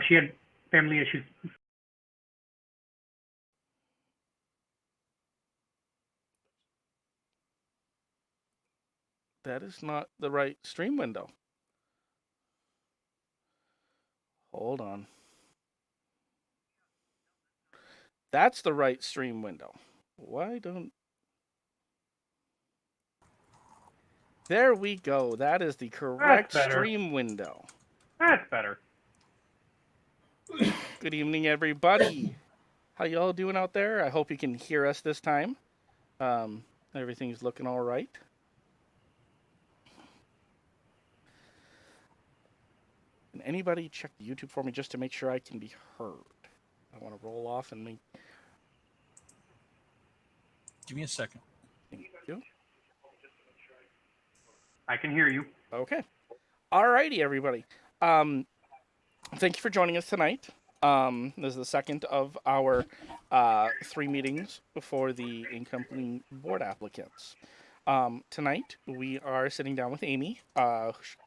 She had family issues. That is not the right stream window. Hold on. That's the right stream window. Why don't... There we go. That is the correct stream window. That's better. Good evening, everybody. How y'all doing out there? I hope you can hear us this time. Everything's looking all right. Can anybody check the YouTube for me just to make sure I can be heard? I want to roll off and make... Give me a second. Thank you. I can hear you. Okay. Alrighty, everybody. Thank you for joining us tonight. This is the second of our 3 meetings before the incoming board applicants. Tonight, we are sitting down with Amy.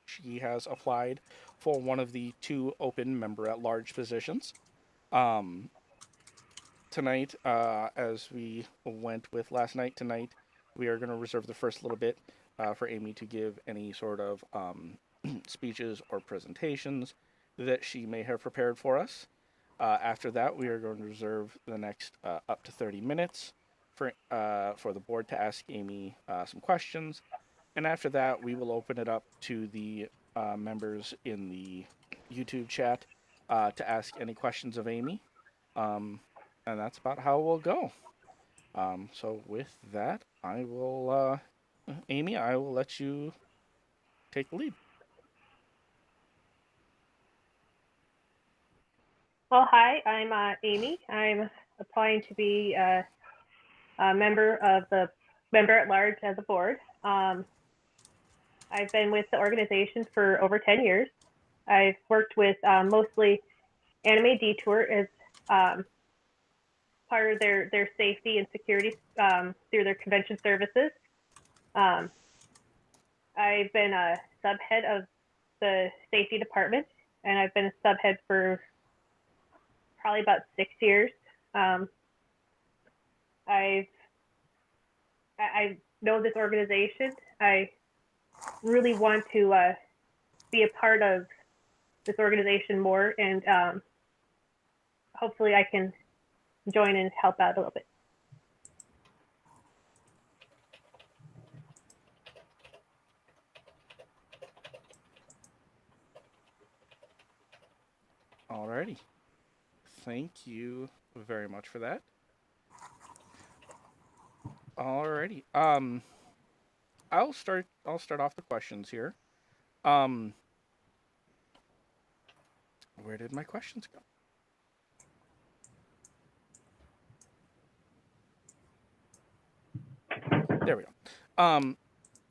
She has applied for one of the 2 open member-at-large positions. Tonight, as we went with last night, tonight, we are going to reserve the first little bit for Amy to give any sort of speeches or presentations that she may have prepared for us. After that, we are going to reserve the next up to 30 minutes for the board to ask Amy some questions. And after that, we will open it up to the members in the YouTube chat to ask any questions of Amy. And that's about how we'll go. So with that, I will, Amy, I will let you take the lead. Well, hi, I'm Amy. I'm applying to be a member at large as a board. I've been with the organization for over 10 years. I've worked with mostly Anime Detour as part of their safety and security through their convention services. I've been a subhead of the safety department, and I've been a subhead for probably about 6 years. I know this organization. I really want to be a part of this organization more, and hopefully I can join and help out a little bit. Alrighty. Thank you very much for that. Alrighty. I'll start off the questions here. Where did my questions go? There we go.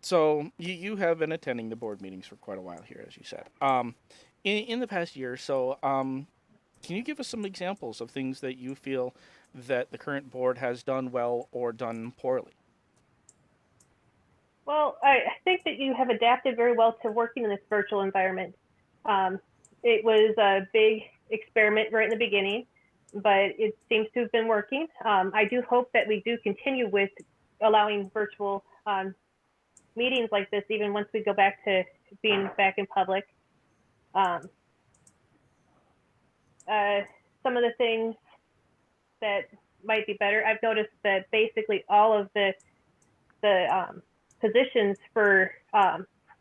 So you have been attending the board meetings for quite a while here, as you said. In the past year or so, can you give us some examples of things that you feel that the current board has done well or done poorly? Well, I think that you have adapted very well to working in this virtual environment. It was a big experiment right in the beginning, but it seems to have been working. I do hope that we do continue with allowing virtual meetings like this, even once we go back to being back in public. Some of the things that might be better, I've noticed that basically all of the positions for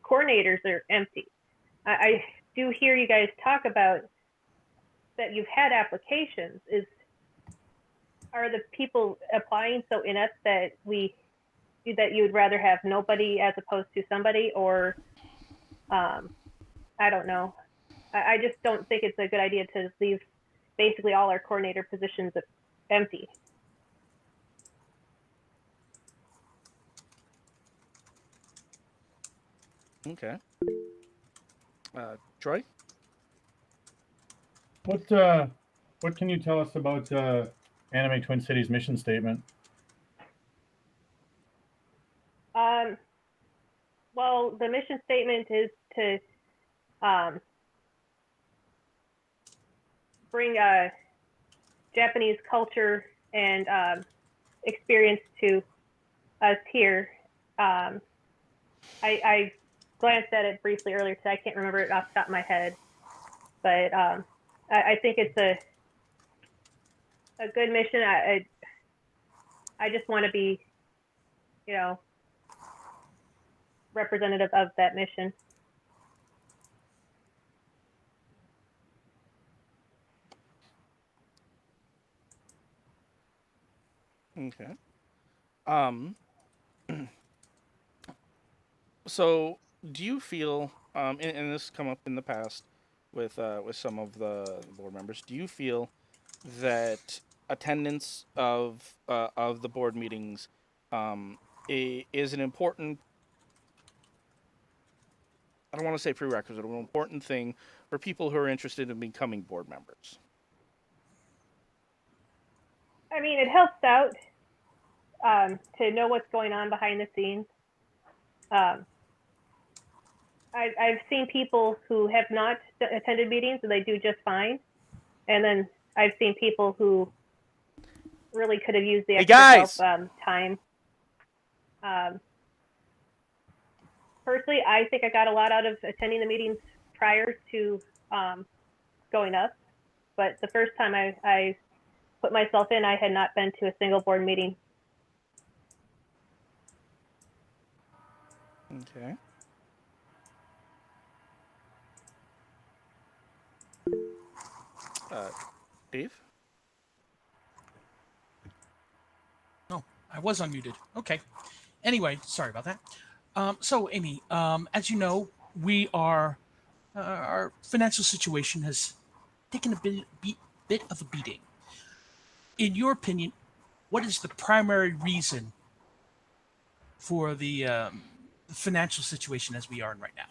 coordinators are empty. I do hear you guys talk about that you've had applications. Are the people applying so inept that you would rather have nobody as opposed to somebody, or I don't know. I just don't think it's a good idea to leave basically all our coordinator positions empty. Okay. Troy? What can you tell us about Anime Twin Cities mission statement? Well, the mission statement is to bring Japanese culture and experience to us here. I glanced at it briefly earlier today. I can't remember it off the top of my head, but I think it's a good mission. I just want to be, representative of that mission. Okay. So do you feel, and this has come up in the past with some of the board members, do you feel that attendance of the board meetings is an important, I don't want to say prerequisite, an important thing for people who are interested in becoming board members? I mean, it helps out to know what's going on behind the scenes. I've seen people who have not attended meetings and they do just fine. And then I've seen people who really could have used the extra help, time. Personally, I think I got a lot out of attending the meetings prior to going up. But the first time I put myself in, I had not been to a single board meeting. Okay. Dave? No, I was unmuted. Okay. Anyway, sorry about that. So, Amy, as you know, we are our financial situation has taken a bit of a beating. In your opinion, what is the primary reason for the financial situation as we are in right now?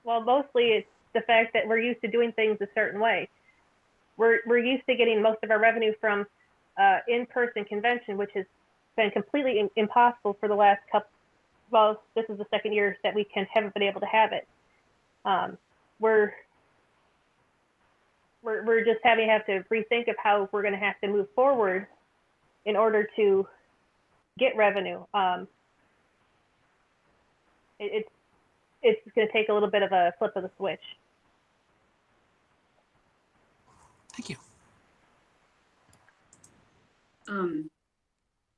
Well, mostly it's the fact that we're used to doing things a certain way. We're used to getting most of our revenue from in-person convention, which has been completely impossible for the last couple. Well, this is the second year that we haven't been able to have it. We're just have to rethink of how we're going to have to move forward in order to get revenue. It's going to take a little bit of a flip of the switch. Thank you.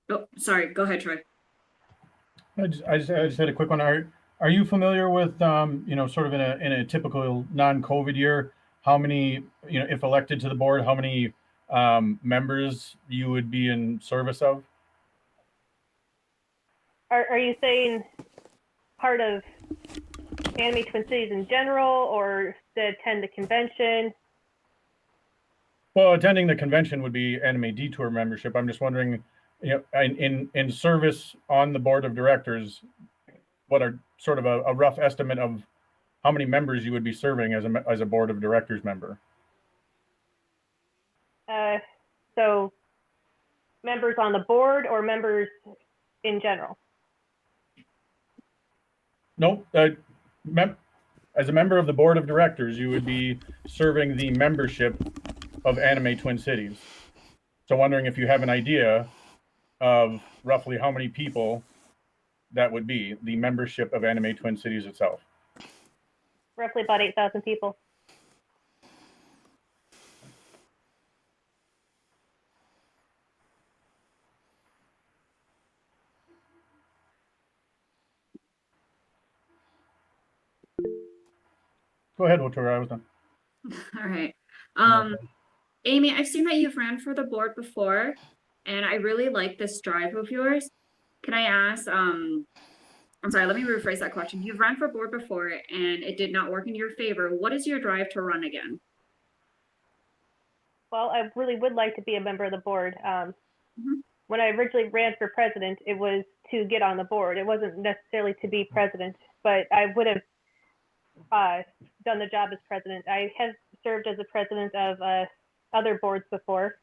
Oh, sorry. Go ahead, Troy. I just had a quick one. Are you familiar with sort of in a typical non-COVID year, how many, if elected to the board, how many members you would be in service of? Are you saying part of Anime Twin Cities in general, or to attend the convention? Well, attending the convention would be Anime Detour membership. I'm just wondering, in service on the board of directors, what are sort of a rough estimate of how many members you would be serving as a board of directors member? So members on the board or members in general? Nope. As a member of the board of directors, you would be serving the membership of Anime Twin Cities. So wondering if you have an idea of roughly how many people that would be, the membership of Anime Twin Cities itself. Roughly about 8,000 people. Go ahead, Otura, I was done. All right. Amy, I've seen that you've ran for the board before, and I really like this drive of yours. Can I ask, I'm sorry, let me rephrase that question. You've run for board before and it did not work in your favor. What is your drive to run again? Well, I really would like to be a member of the board. When I originally ran for president, it was to get on the board. It wasn't necessarily to be president, but I would have done the job as president. I have served as a president of other boards before,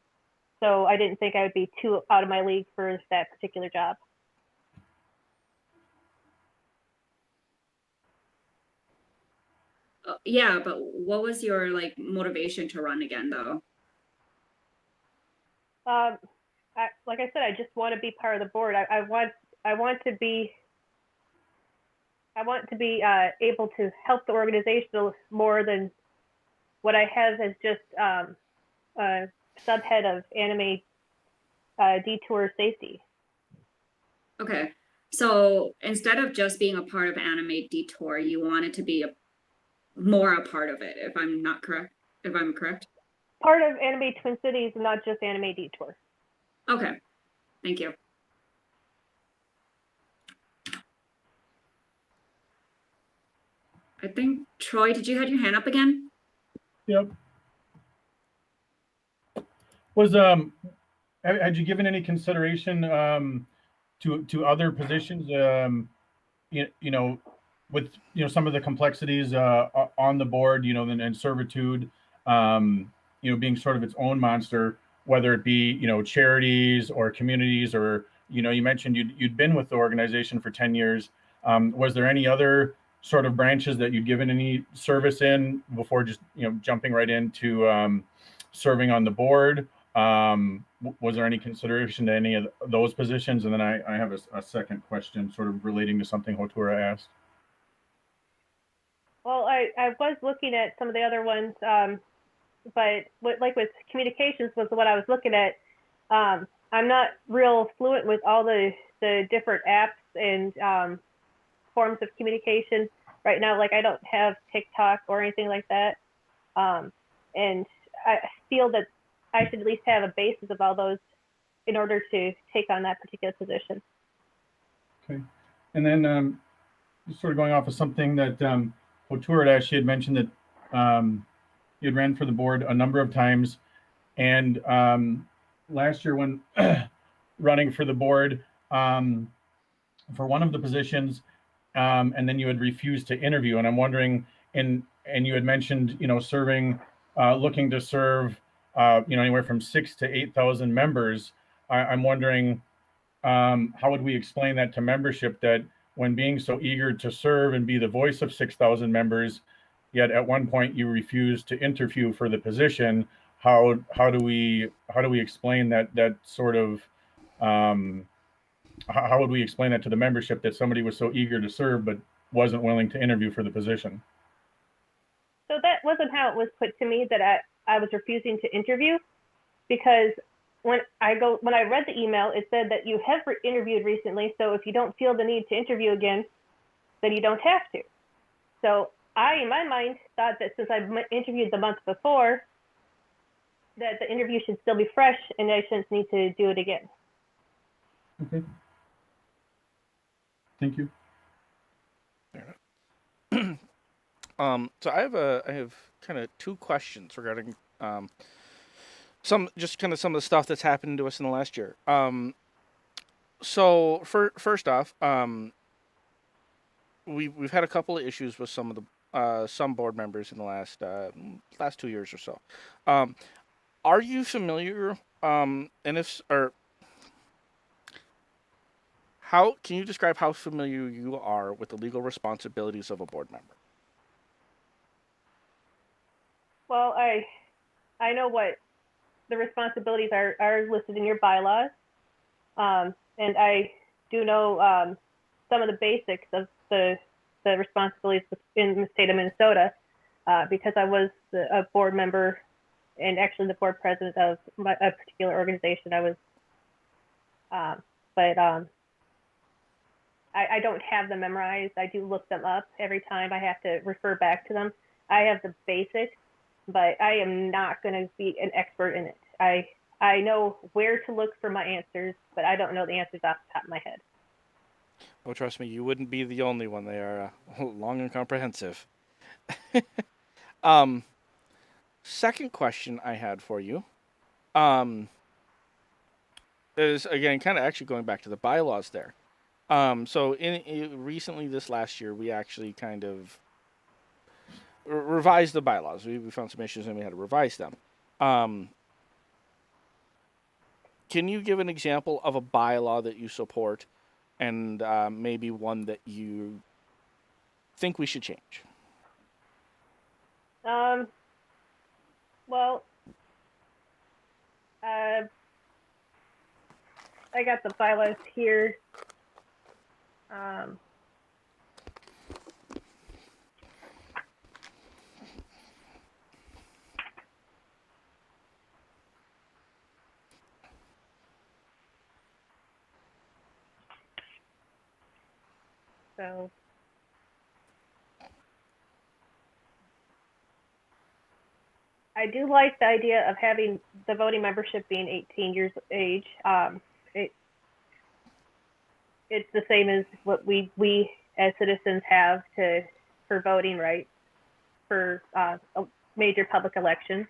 so I didn't think I would be too out of my league for that particular job. yeah, but what was your like motivation to run again though? Like I said, I just want to be part of the board. I want to be able to help the organization more than what I have as just a subhead of anime detour safety. Okay. So instead of just being a part of Anime Detour, you wanted to be more a part of it, if I'm not correct. If I'm correct. Part of Anime Twin Cities, not just Anime Detour. Okay. Thank you. I think Troy, did you have your hand up again? Yep. Was had you given any consideration to other positions you know with some of the complexities on the board, and servitude, being sort of its own monster, whether it be charities or communities, or you mentioned you'd been with the organization for 10 years. Was there any other sort of branches that you'd given any service in before just jumping right into serving on the board? Was there any consideration to any of those positions? And then I have a second question sort of relating to something Hotura asked. Well, I was looking at some of the other ones, but with communications was what I was looking at. I'm not real fluent with all the different apps and forms of communication right now. Like I don't have TikTok or anything like that. And I feel that I should at least have a basis of all those in order to take on that particular position. Okay. And then sort of going off of something that Hotura actually had mentioned, that you had ran for the board a number of times. And last year when running for the board for one of the positions, and then you had refused to interview. And I'm wondering, and you had mentioned, serving, looking to serve, anywhere from 6,000 to 8,000 members. I'm wondering, how would we explain that to membership, that when being so eager to serve and be the voice of 6,000 members, yet at one point you refused to interview for the position? How do we explain that sort of, how would we explain that to the membership, that somebody was so eager to serve but wasn't willing to interview for the position? So that wasn't how it was put to me, that I was refusing to interview, because when I read the email, it said that you have interviewed recently, so if you don't feel the need to interview again, then you don't have to. So I, in my mind, thought that since I interviewed the month before, that the interview should still be fresh and I shouldn't need to do it again. Okay. Thank you. So I have kind of two questions regarding some of the stuff that's happened to us in the last year. So first off, we've had a couple of issues with some of the some board members in the last 2 years or so. Are you familiar? And if or how can you describe how familiar you are with the legal responsibilities of a board member? Well, I know what the responsibilities are listed in your bylaws, and I do know some of the basics of the responsibilities in the state of Minnesota, because I was a board member and actually the board president of a particular organization. I was, but I don't have them memorized. I do look them up every time I have to refer back to them. I have the basics, but I am not going to be an expert in it. I know where to look for my answers, but I don't know the answers off the top of my head. Well, trust me, you wouldn't be the only one. They are long and comprehensive. Second question I had for you is, again, kind of actually going back to the bylaws there. So recently this last year, we actually kind of revised the bylaws. We found some issues and we had to revise them. Can you give an example of a bylaw that you support, and maybe one that you think we should change? Well, I got the bylaws here. Um, so I do like the idea of having the voting membership being 18 years of age. It's the same as what we as citizens have for voting rights for a major public elections.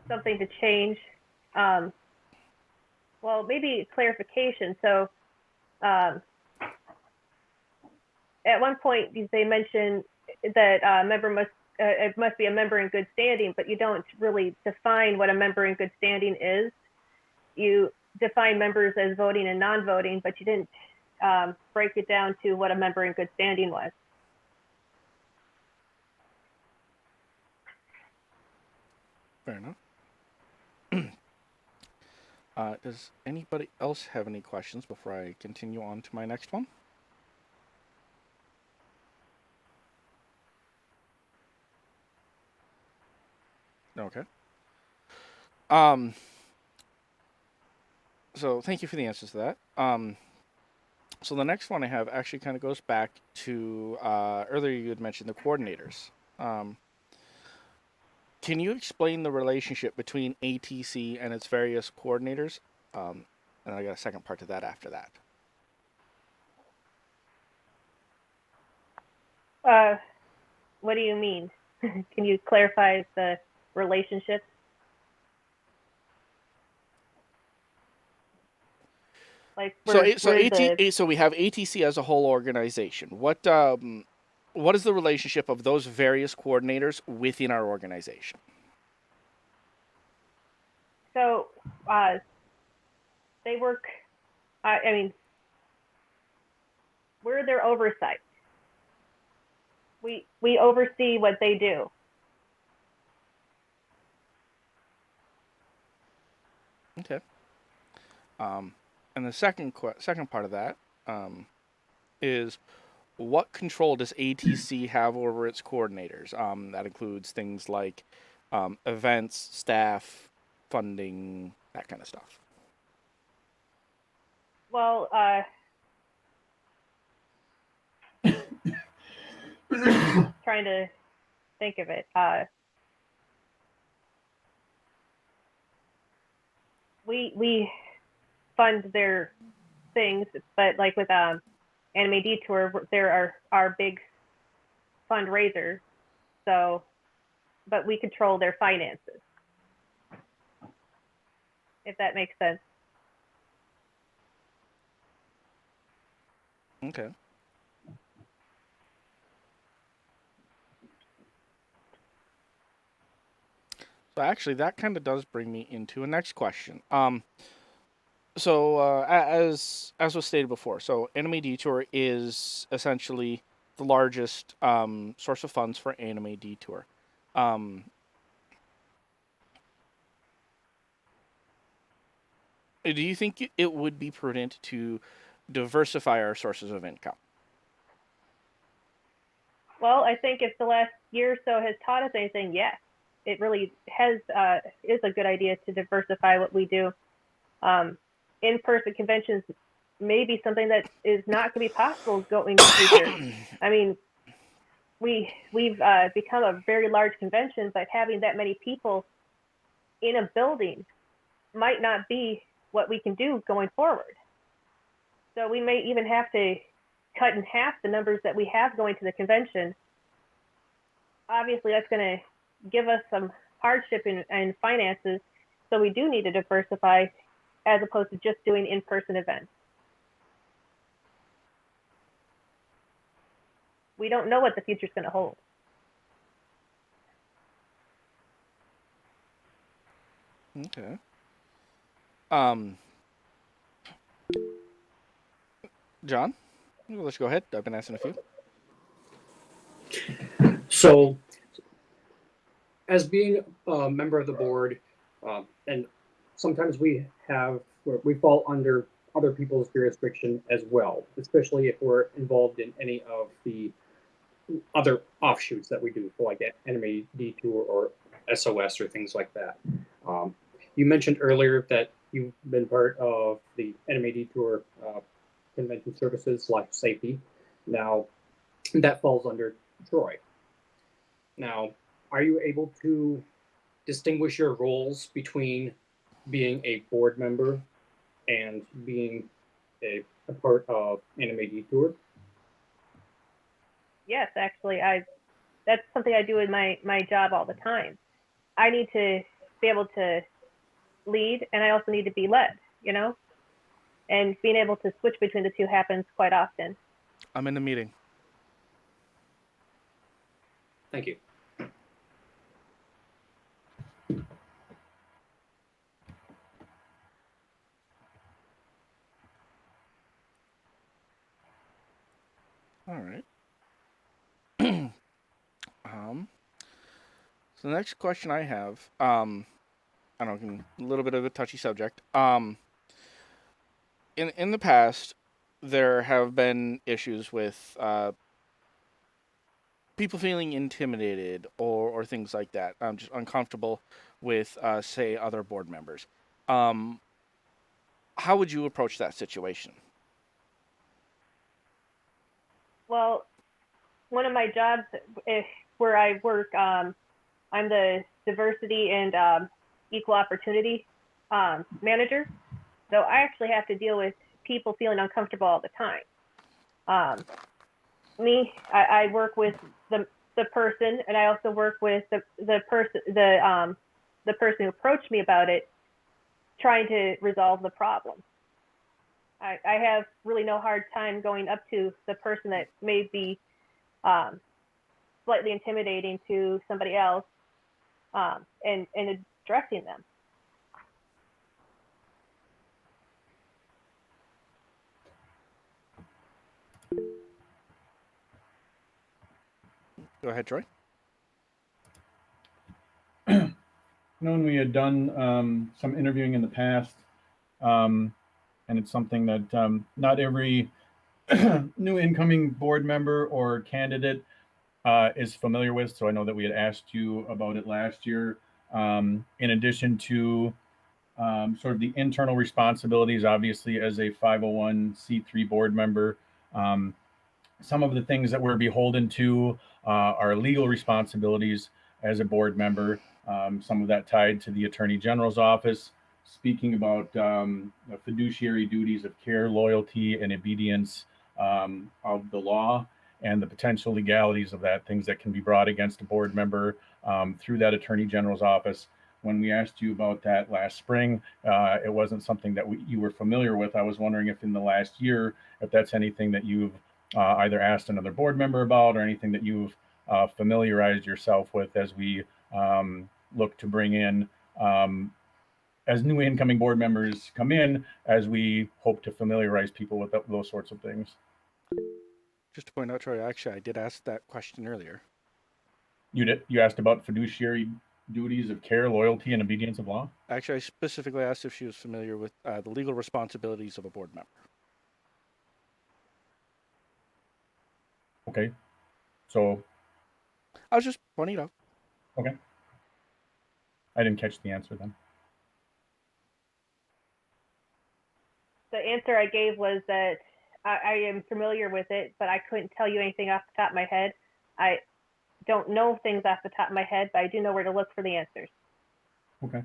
Something to change. Well, maybe clarification. So at one point they mentioned that member must it must be a member in good standing, but you don't really define what a member in good standing is. You define members as voting and non-voting, but you didn't break it down to what a member in good standing was. Fair enough. Does anybody else have any questions before I continue on to my next one? Okay. So thank you for the answers to that. So the next one I have actually kind of goes back to earlier you had mentioned the coordinators. Can you explain the relationship between ATC and its various coordinators? And I got a second part to that after that. What do you mean? Can you clarify the relationship? Like So we have ATC as a whole organization. What is the relationship of those various coordinators within our organization? So they work. I mean, we're their oversight. We oversee what they do. Okay. And the second part of that is, what control does ATC have over its coordinators? That includes things like events, staff, funding, that kind of stuff. Well, trying to think of it. We fund their things, but like with Anime Detour, there are our big fundraiser. So, but we control their finances, if that makes sense. Okay. So actually, that kind of does bring me into a next question. So as was stated before, so Anime Detour is essentially the largest source of funds for Anime Detour. Do you think it would be prudent to diversify our sources of income? Well, I think if the last year or so has taught us anything, yes, it really has is a good idea to diversify what we do. In-person conventions may be something that is not going to be possible going in the future. I mean, we've become a very large convention, but having that many people in a building might not be what we can do going forward. So we may even have to cut in half the numbers that we have going to the convention. Obviously, that's going to give us some hardship in finances, so we do need to diversify as opposed to just doing in-person events. We don't know what the future is going to hold. Okay. John, let's go ahead. I've been asking a few. So, as being a member of the board, and sometimes we fall under other people's jurisdiction as well, especially if we're involved in any of the other offshoots that we do, like Enemy Detour or SOS or things like that. You mentioned earlier that you've been part of the Enemy Detour Convention Services Life Safety. Now, that falls under Troy. Now, are you able to distinguish your roles between being a board member and being a part of Anime Detour? Yes, actually, that's something I do in my job all the time. I need to be able to lead, and I also need to be led, you know? And being able to switch between the two happens quite often. I'm in the meeting. Thank you. All right. So the next question I have, I don't know, a little bit of a touchy subject. In the past, there have been issues with people feeling intimidated or things like that. Just uncomfortable with, say, other board members. How would you approach that situation? Well, one of my jobs where I work, I'm the diversity and equal opportunity manager. So I actually have to deal with people feeling uncomfortable all the time. I work with the person, and I also work with the person who approached me about it, trying to resolve the problem. I have really no hard time going up to the person that may be slightly intimidating to somebody else and addressing them. Go ahead, Troy. When we had done some interviewing in the past, and it's something that not every new incoming board member or candidate is familiar with. So I know that we had asked you about it last year. In addition to sort of the internal responsibilities, obviously, as a 501c3 board member, some of the things that we're beholden to are legal responsibilities as a board member. Some of that tied to the Attorney General's office, speaking about the fiduciary duties of care, loyalty, and obedience of the law, and the potential legalities of that, things that can be brought against a board member through that Attorney General's office. When we asked you about that last spring, it wasn't something that you were familiar with. I was wondering if in the last year, if that's anything that you've either asked another board member about, or anything that you've familiarized yourself with as we look to bring in as new incoming board members come in, as we hope to familiarize people with those sorts of things. Just to point out, Troy, actually, I did ask that question earlier. You did? You asked about fiduciary duties of care, loyalty, and obedience of law? Actually, I specifically asked if she was familiar with the legal responsibilities of a board member. Okay. So, I was just pointing it out. okay. I didn't catch the answer then. The answer I gave was that I am familiar with it, but I couldn't tell you anything off the top of my head. I don't know things off the top of my head, but I do know where to look for the answers. Okay.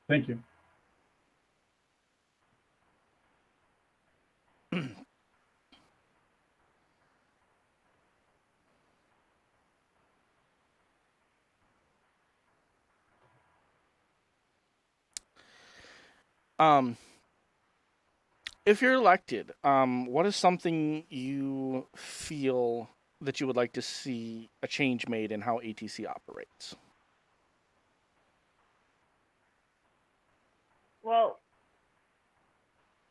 Thank you. If you're elected, what is something you feel that you would like to see a change made in how ATC operates? Well,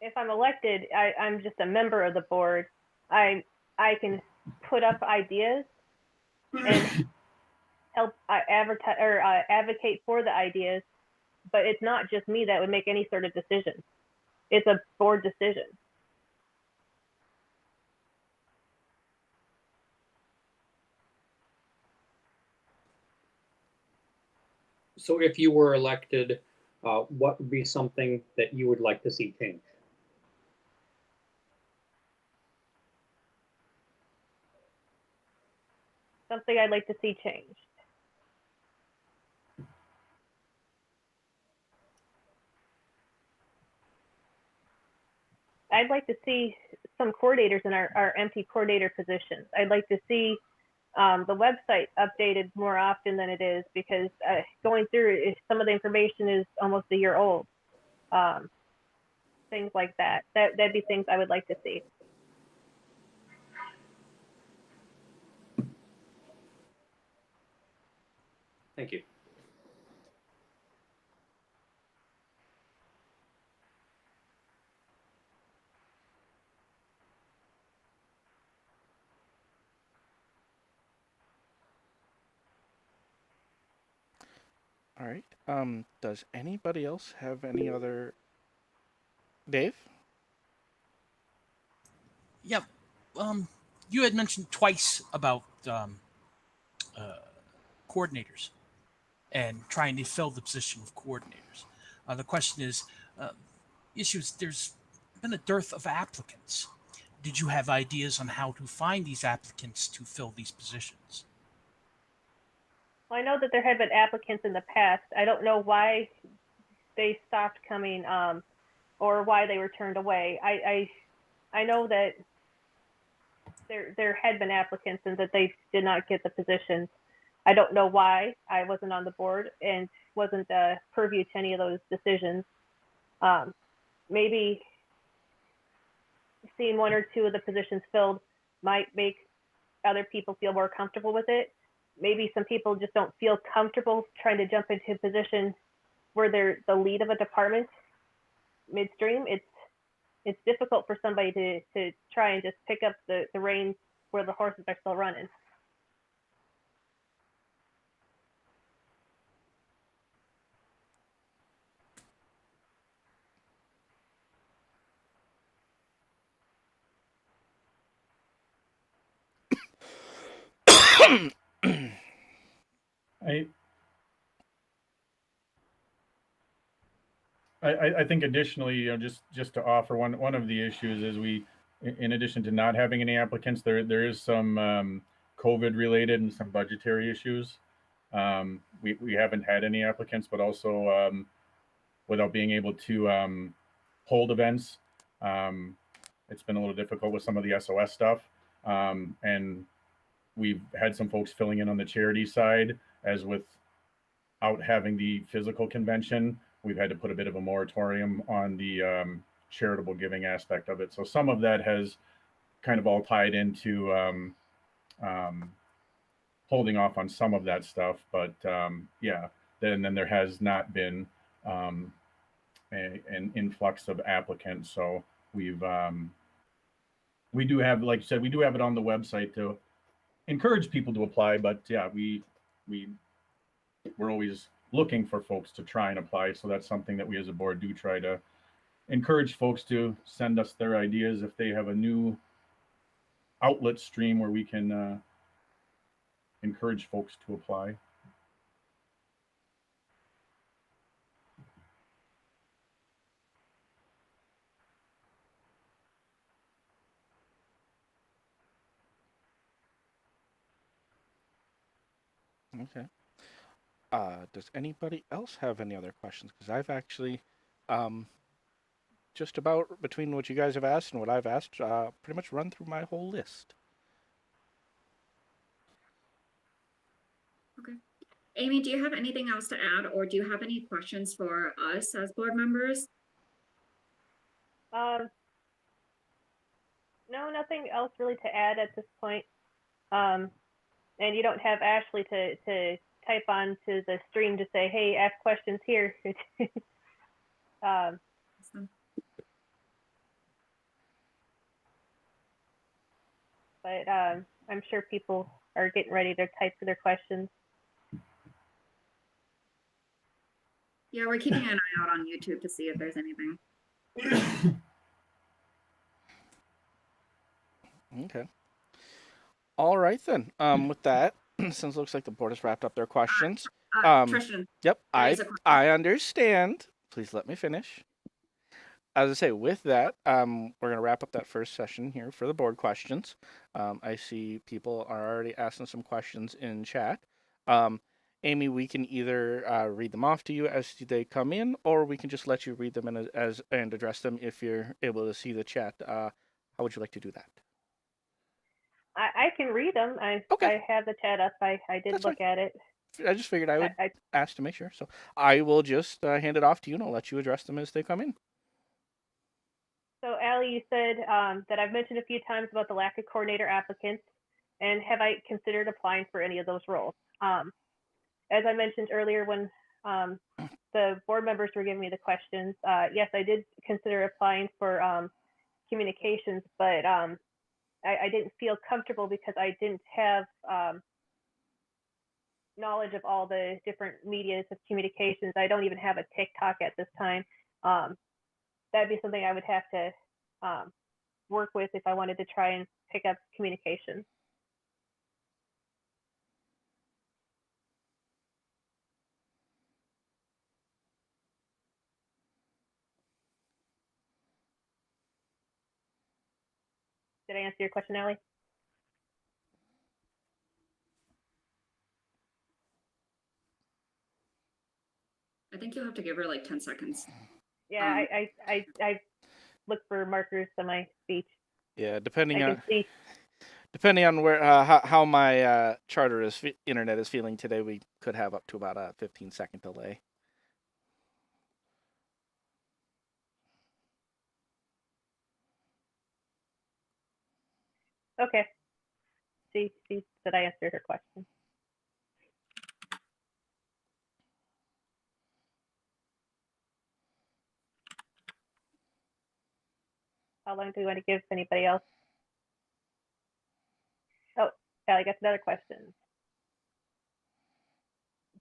if I'm elected, I'm just a member of the board. I can put up ideas and help advertise or advocate for the ideas, but it's not just me that would make any sort of decision. It's a board decision. So if you were elected, what would be something that you would like to see change? Something I'd like to see changed. I'd like to see some coordinators in our empty coordinator positions. I'd like to see the website updated more often than it is, because going through it, some of the information is almost a year old. Things like that. That'd be things I would like to see. Thank you. All right. Does anybody else have any other? Dave? Yeah. You had mentioned twice about coordinators and trying to fill the position of coordinators. The question is, there's been a dearth of applicants. Did you have ideas on how to find these applicants to fill these positions? Well, I know that there had been applicants in the past. I don't know why they stopped coming, or why they were turned away. I know that there had been applicants and that they did not get the positions. I don't know why. I wasn't on the board and wasn't purview to any of those decisions. Maybe seeing one or two of the positions filled might make other people feel more comfortable with it. Maybe some people just don't feel comfortable trying to jump into a position where they're the lead of a department midstream. It's difficult for somebody to try and just pick up the reins where the horses are still running. I think additionally, just to offer one of the issues is in addition to not having any applicants, there is some COVID related and some budgetary issues. We haven't had any applicants, but also without being able to hold events, it's been a little difficult with some of the SOS stuff. And we've had some folks filling in on the charity side, as without having the physical convention, we've had to put a bit of a moratorium on the charitable giving aspect of it. So some of that has kind of all tied into holding off on some of that stuff. But yeah, then there has not been an influx of applicants. So we do have, like you said, we do have it on the website to encourage people to apply. But yeah, we're always looking for folks to try and apply. So that's something that we as a board do try to encourage folks to send us their ideas if they have a new outlet stream where we can encourage folks to apply. Okay. Does anybody else have any other questions? Because I've actually, just about between what you guys have asked and what I've asked, pretty much run through my whole list. Okay. Amy, do you have anything else to add, or do you have any questions for us as board members? No, nothing else really to add at this point. And you don't have Ashley to type on to the stream to say, hey, ask questions here. Awesome. but I'm sure people are getting ready to type for their questions. Yeah, we're keeping an eye out on YouTube to see if there's anything. Okay. All right then. With that, since it looks like the board has wrapped up their questions. Tristan, Yep, there is a question. I understand. Please let me finish. As I say, with that, we're going to wrap up that first session here for the board questions. I see people are already asking some questions in chat. Amy, we can either read them off to you as they come in, or we can just let you read them and address them if you're able to see the chat. How would you like to do that? I can read them. Okay. I have the chat up. I did That's look at it. I just figured I would I, ask to make sure. So I will just hand it off to you, and I'll let you address them as they come in. So, Allie, you said that I've mentioned a few times about the lack of coordinator applicants, and have I considered applying for any of those roles? As I mentioned earlier, when the board members were giving me the questions, yes, I did consider applying for communications, but I didn't feel comfortable because I didn't have knowledge of all the different medias of communications. I don't even have a TikTok at this time. That'd be something I would have to work with if I wanted to try and pick up communication. Did I answer your question, Allie? I think you'll have to give her like 10 seconds. Yeah, I look for markers on my speech. Yeah, I depending can see. on where how my internet is feeling today, we could have up to about a 15-second delay. Okay. See that I answered her question. How long do we want to give anybody else? Oh, Allie, got another question.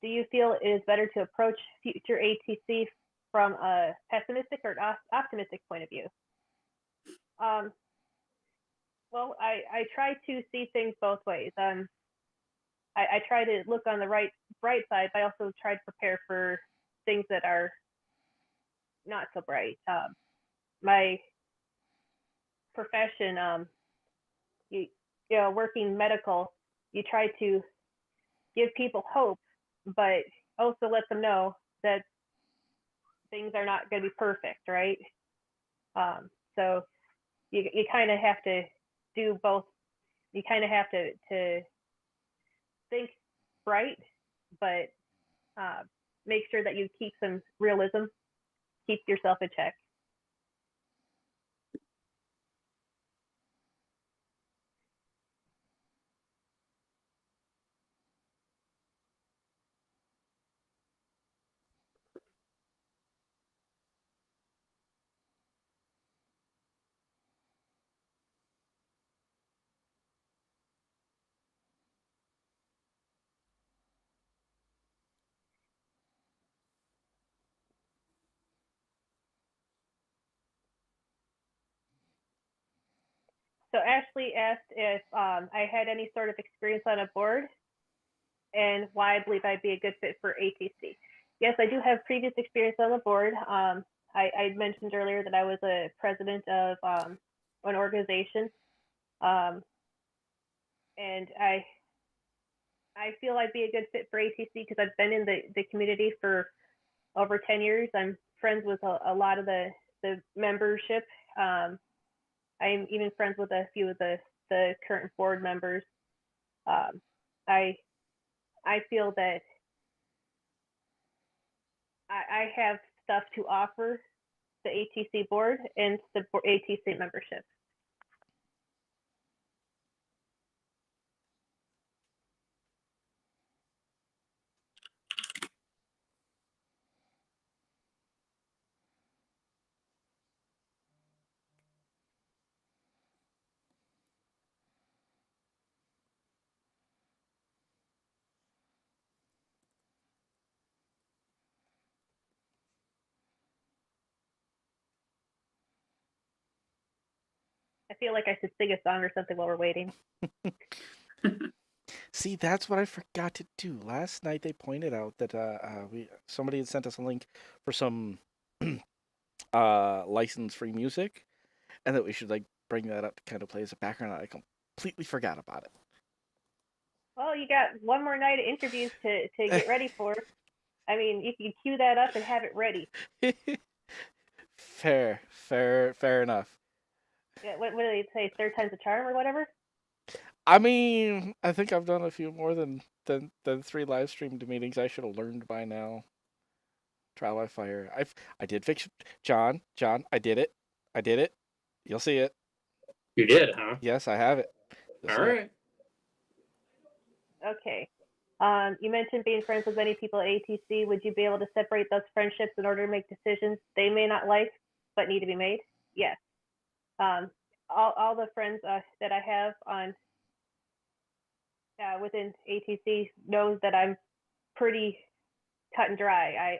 Do you feel it is better to approach future ATC from a pessimistic or optimistic point of view? Well, I try to see things both ways. I try to look on the bright side, but I also try to prepare for things that are not so bright. My profession, you know, working medical, you try to give people hope, but also let them know that things are not going to be perfect, right? So you kind of have to do both. You kind of have to think bright, but make sure that you keep some realism, keep yourself in check. So Ashley asked if I had any sort of experience on a board and why I believe I'd be a good fit for ATC. Yes, I do have previous experience on the board. I mentioned earlier that I was a president of an organization, and I feel I'd be a good fit for ATC because I've been in the community for over 10 years. I'm friends with a lot of the membership. I'm even friends with a few of the current board members. I feel that I have stuff to offer the ATC board and the ATC membership. feel like I should sing a song or something while we're waiting. See, that's what I forgot to do. Last night they pointed out that somebody had sent us a link for some license-free music, and that we should like bring that up to kind of play as a background. I completely forgot about Well, you got one more night of interviews to get ready for. I mean, you can cue that up and have it ready. it. Fair enough. Yeah, what do they say? Third time's a charm or whatever? I mean, I think I've done a few more than 3 live streamed meetings. I should have learned by now. Trial by fire. I did fix John. I did it. You'll see it. You did, huh? Yes, I have it. You'll All see it. right. Okay. You mentioned being friends with many people at ATC. Would you be able to separate those friendships in order to make decisions they may not like but need to be made? Yes. All the friends that I have on within ATC knows that I'm pretty cut and dry.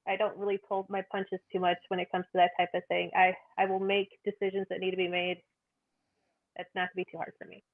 I don't really pull my punches too much when it comes to that type of thing. I will make decisions that need to be made. That's not going to be too hard for me.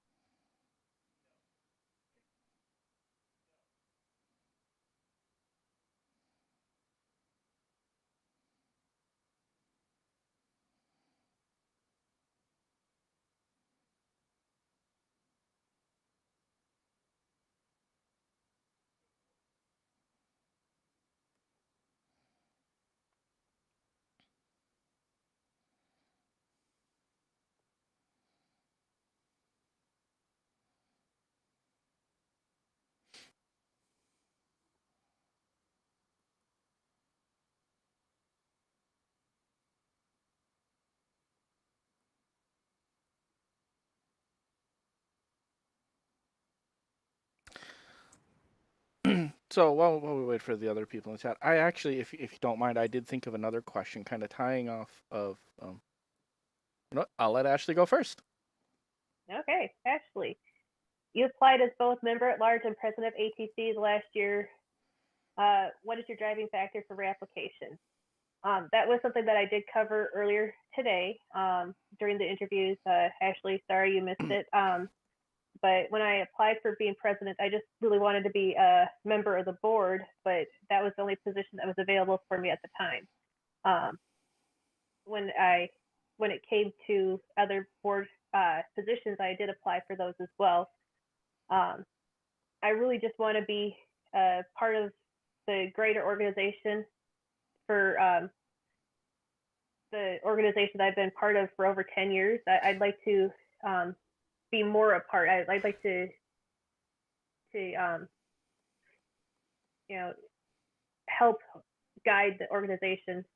So while we wait for the other people in the chat, I actually, if you don't mind, I did think of another question, kind of tying off of. You know what? I'll let Ashley go first. Okay, Ashley. You applied as both member at large and president of ATC last year. What is your driving factor for reapplication? That was something that I did cover earlier today during the interviews. Ashley, sorry you missed it. But when I applied for being president, I just really wanted to be a member of the board, but that was the only position that was available for me at the time. When it came to other board positions, I did apply for those as well. I really just want to be part of the greater organization for the organization I've been part of for over 10 years. I'd like to be more a part. I'd like to help guide the organization.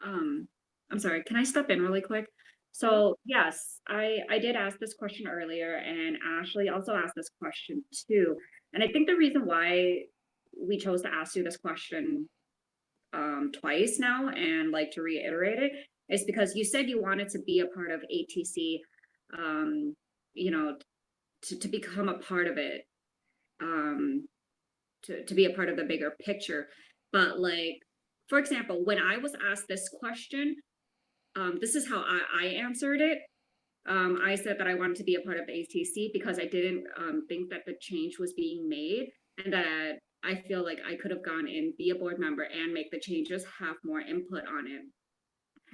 I'm sorry, can I step in really quick? So yes, I did ask this question earlier, and Ashley also asked this question too. And I think the reason why we chose to ask you this question twice now and like to reiterate it is because you said you wanted to be a part of ATC, you know, to become a part of it, to be a part of the bigger picture. But like, for example, when I was asked this question, this is how I answered it. I said that I wanted to be a part of ATC because I didn't think that the change was being made, and that I feel like I could have gone in, be a board member, and make the changes, have more input on it,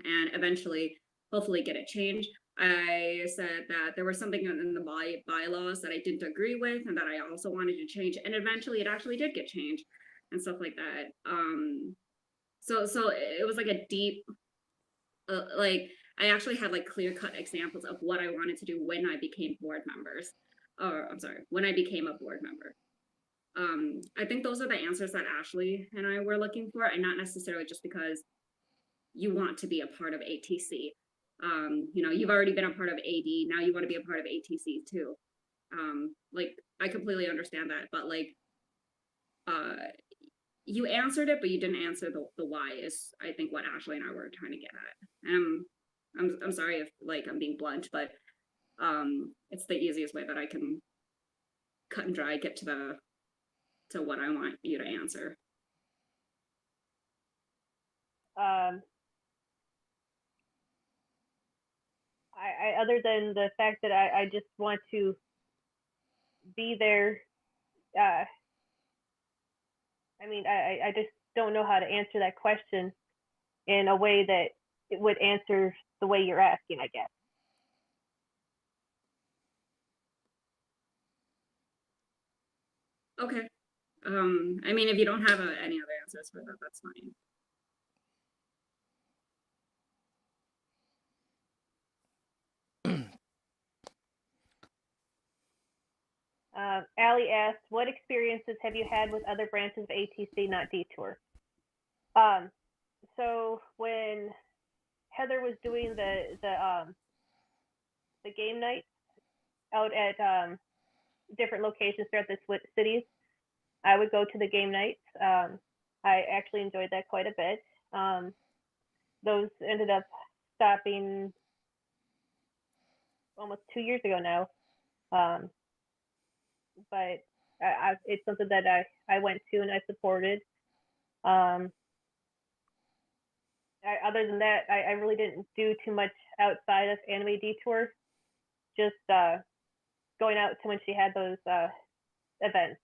and eventually, hopefully, get it changed. I said that there was something in the bylaws that I didn't agree with, and that I also wanted to change, and eventually, it actually did get changed, and stuff like that. So it was like a deep, like I actually had like clear-cut examples of what I wanted to do when I became board members, or I'm sorry, when I became a board member. I think those are the answers that Ashley and I were looking for, and not necessarily just because you want to be a part of ATC. You know, you've already been a part of AD, now you want to be a part of ATC too. Like I completely understand that, but like you answered it, but you didn't answer the why is I think what Ashley and I were trying to get at. I'm sorry if like I'm being blunt, but it's the easiest way that I can cut and dry get to what I want you to answer. um, I other than the fact that I just want to be there, I mean, I just don't know how to answer that question in a way that it would answer the way you're asking, I guess. Okay. I mean, if you don't have any other answers for that, that's fine. Allie asked, what experiences have you had with other branches of ATC, not Detour? So when Heather was doing the game nights out at different locations throughout the cities, I would go to the game nights. I actually enjoyed that quite a bit. Those ended up stopping almost 2 years ago now. But it's something that I went to and I supported. Other than that, I really didn't do too much outside of Anime Detour. Just going out to when she had those events.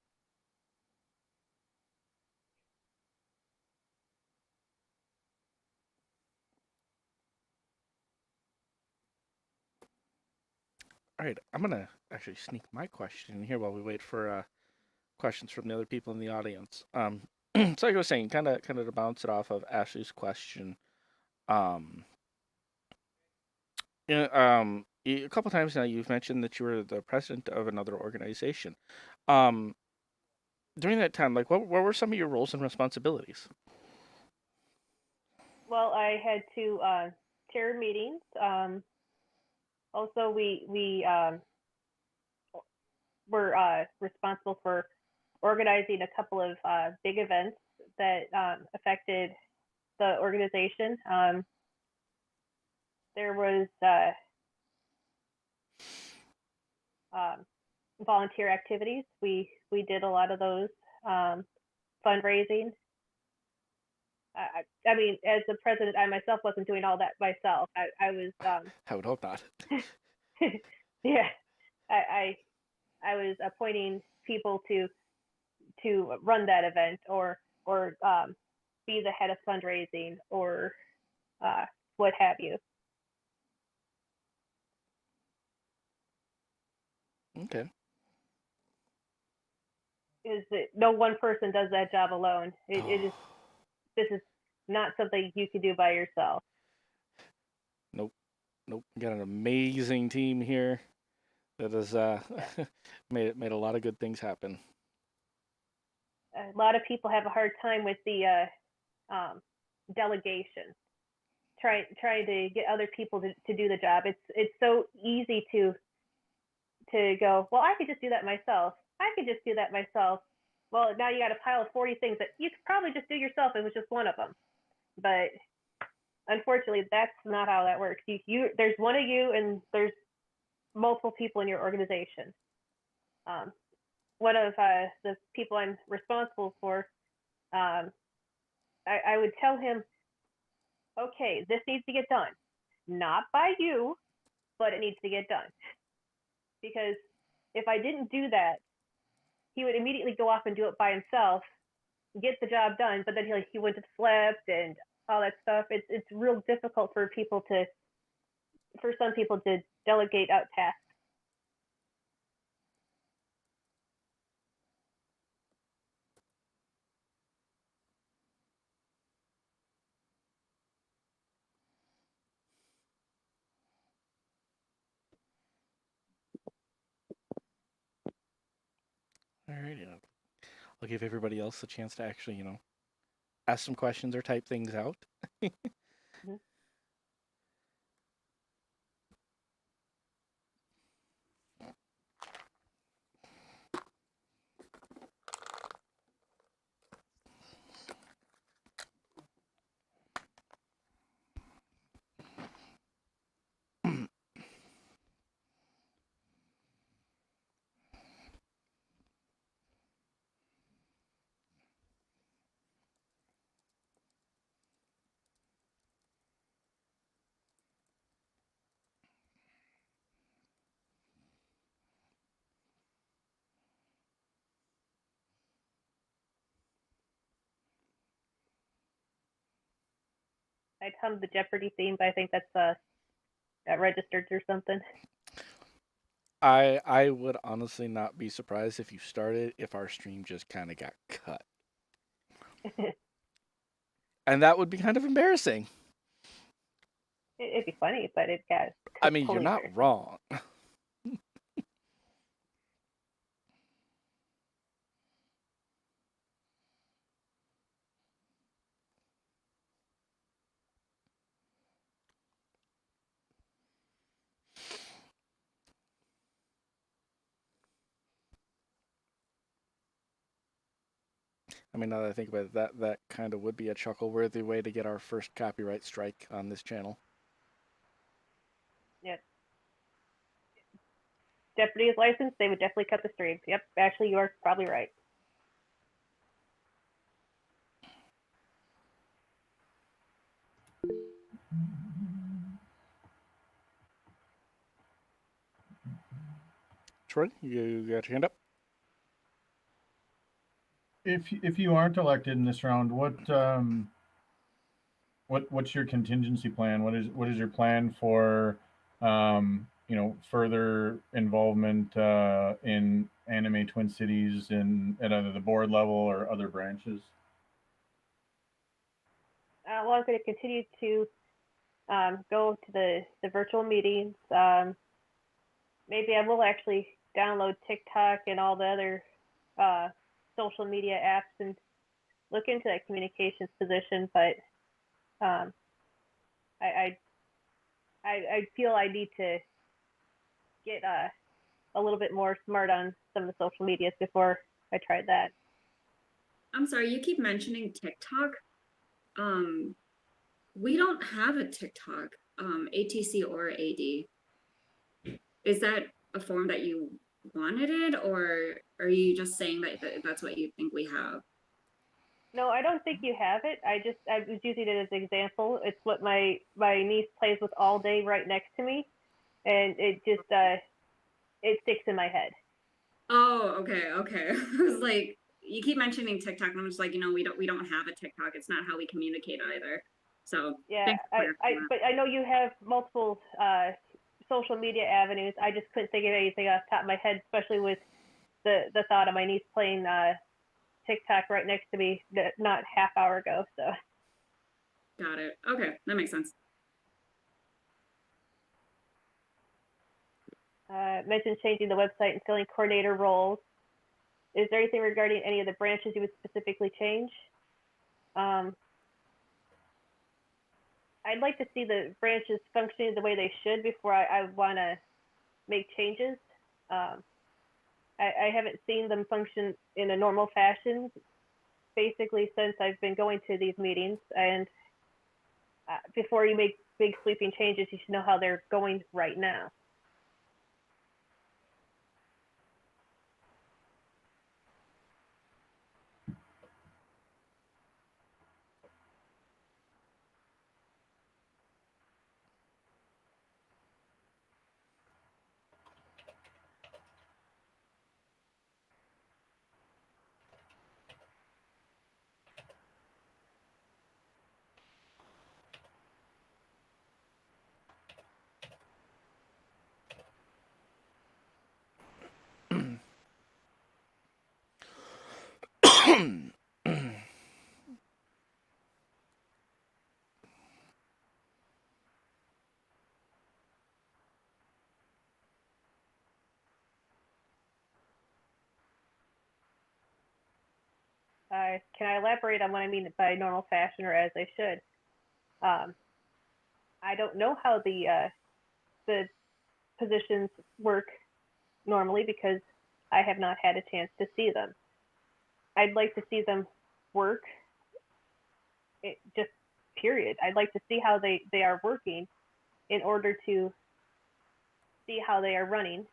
All right, I'm gonna actually sneak my question in here while we wait for questions from the other people in the audience. So like I was saying, kind of to bounce it off of Ashley's question. A couple times now you've mentioned that you were the president of another organization. During that time, like what were some of your roles and responsibilities? Well, I had to chair meetings. Also, we were responsible for organizing a couple of big events that affected the organization. There was volunteer activities. We did a lot of those. Fundraising. I mean, as the president, I myself wasn't doing all that myself. I was. I would hope not. Yeah, I was appointing people to run that event or be the head of fundraising or what have you. Okay. Is that no one person does that job alone. It is. This is not something you can do by yourself. Nope. We got an amazing team here that has made a lot of good things happen. A lot of people have a hard time with the delegation. Trying to get other people to do the job. It's so easy to go, well, I could just do that myself. Well, now you got a pile of 40 things that you could probably just do yourself. It was just one of them. But unfortunately, that's not how that works. There's one of you, and there's multiple people in your organization. One of the people I'm responsible for, I would tell him, okay, this needs to get done. Not by you, but it needs to get done. Because if I didn't do that, he would immediately go off and do it by himself, get the job done, but then he wouldn't have slept and all that stuff. It's real difficult for some people to delegate out tasks. All right. I'll give everybody else a chance to actually, ask some questions or type things out. Mm-hmm. I'd hum the Jeopardy theme, but I think that's registered or something. I would honestly not be surprised if you started if our stream just kind of got cut. And that would be kind of embarrassing. It'd be funny, but it got. I mean, you're totally not embarrassing. wrong. I mean, now that I think about it, that kind of would be a chuckle-worthy way to get our first copyright strike on this channel. Yep. Jeopardy is licensed, they would definitely cut the stream. Yep, actually, you are probably right. Troy, you got your hand up? If you aren't elected in this round, what's your contingency plan? What is your plan for further involvement in Anime Twin Cities and at either the board level or other branches? Well, I'm going to continue to go to the virtual meetings. Maybe I will actually download TikTok and all the other social media apps and look into that communications position. But I feel I need to get a little bit more smart on some of the social medias before I tried that. I'm sorry, you keep mentioning TikTok. We don't have a TikTok, ATC or AD. Is that a form that you wanted it, or are you just saying that that's what you think we have? No, I don't think you have it. I was using it as an example. It's what my niece plays with all day right next to me, and it just it sticks in my head. Oh, okay. I was like, you keep mentioning TikTok, and I'm just like, we don't have a TikTok. It's not how we communicate either. So Yeah, thanks for clarifying that. but I know you have multiple social media avenues. I just couldn't think of anything off the top of my head, especially with the thought of my niece playing TikTok right next to me not half hour ago. So Got it. Okay, that makes sense. mentioned changing the website and filling coordinator roles. Is there anything regarding any of the branches you would specifically change? I'd like to see the branches functioning the way they should before I want to make changes. I haven't seen them function in a normal fashion basically since I've been going to these meetings. And before you make big sweeping changes, you should know how they're going right now. Can I elaborate on what I mean by normal fashion or as I should? I don't know how the positions work normally because I have not had a chance to see them. I'd like to see them work. Just period. I'd like to see how they are working in order to see how they are running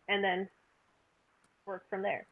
and then work from there.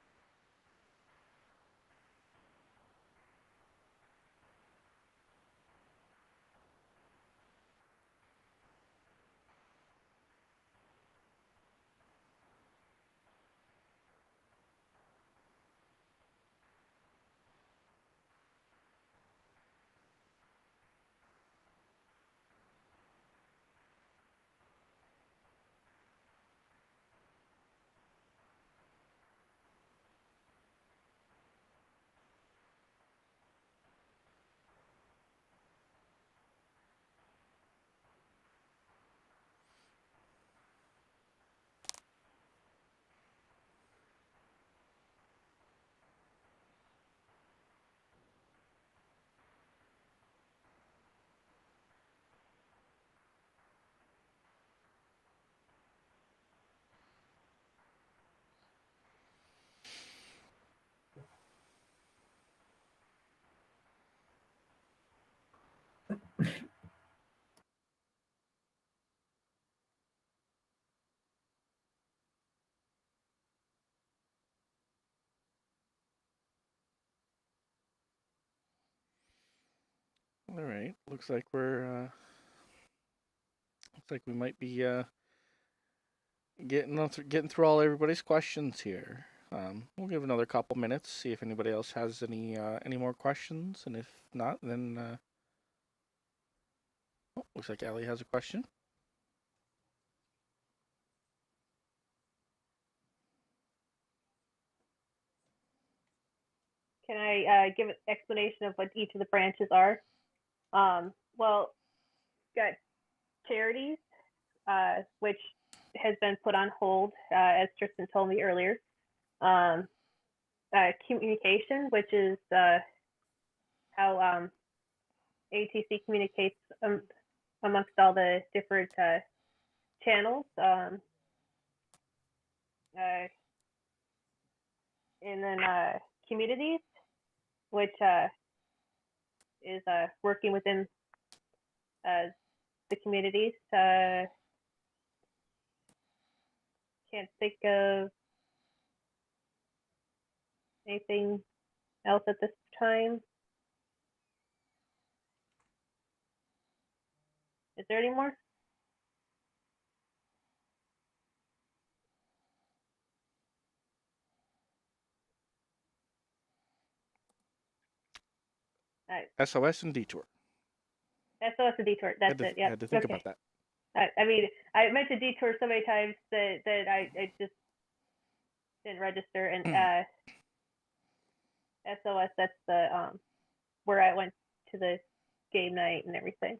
All right. Looks like we might be getting through all everybody's questions here. We'll give another couple minutes, see if anybody else has any more questions, and if not, then looks like Allie has a question. Can I give an explanation of what each of the branches are? Well, got charities, which has been put on hold, as Tristan told me earlier. Communication, which is how ATC communicates amongst all the different channels. And then communities, which is working within the communities. Can't think of anything else at this time. Is there any more? SOS and Detour. SOS and Detour. That's it. Yeah. Had to think about that. I mean, I mentioned Detour so many times that I just didn't register. And SOS, that's the where I went to the game night and everything.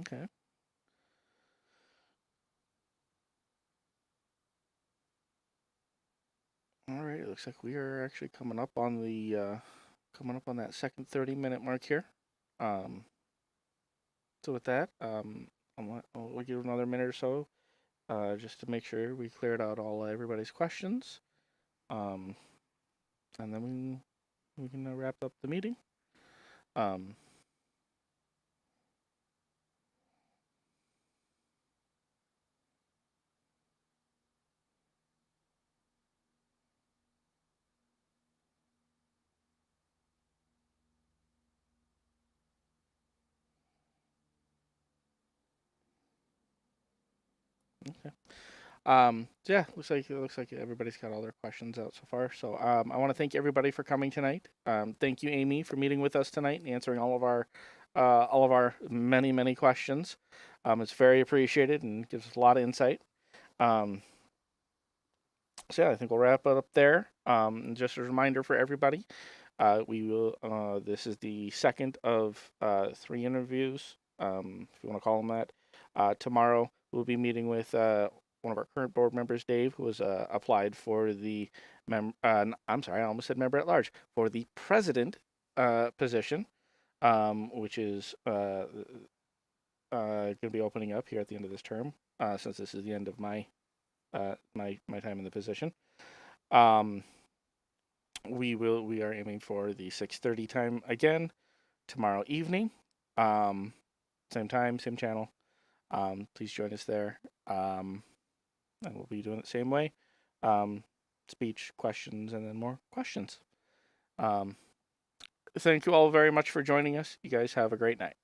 Okay. All right. It looks like we are actually coming up on that second 30-minute mark here. So with that, we'll give another minute or so, just to make sure we cleared out all everybody's questions. And then we can wrap up the meeting. Okay. So yeah, looks like everybody's got all their questions out so far. So I want to thank everybody for coming tonight. Thank you, Amy, for meeting with us tonight and answering all of our many questions. It's very appreciated and gives us a lot of insight. So yeah, I think we'll wrap it up there. Just a reminder for everybody, we will. This is the second of 3 interviews, if you want to call them that. Tomorrow we'll be meeting with one of our current board members, Dave, who has applied for the I'm sorry, I almost said member at large, for the president position, which is going to be opening up here at the end of this term, since this is the end of my my time in the position. We are aiming for the 6:30 time again tomorrow evening. Same time, same channel. Please join us there. And we'll be doing it the same way. Speech, questions, and then more questions. Thank you all very much for joining us. You guys have a great night.